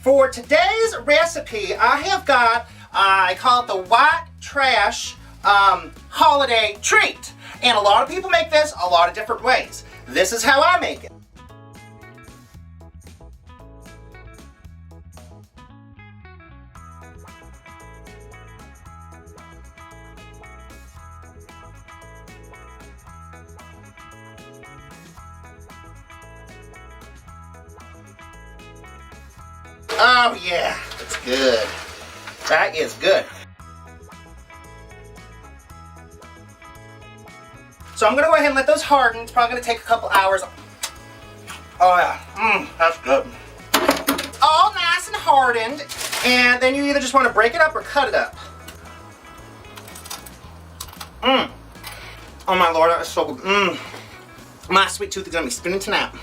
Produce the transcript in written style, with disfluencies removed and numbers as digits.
For today's recipe, I have got, I call it the white trash holiday treat. And a lot of people make this a lot of different ways. This is how I make it. Oh yeah, it's good. That is good. So I'm gonna go ahead and let those harden. It's probably gonna take a couple hours. Oh yeah, that's good. All nice and hardened. And then you either just wanna break it up or cut it up. Oh my Lord, that is so good. My sweet tooth is gonna be spinning tonight.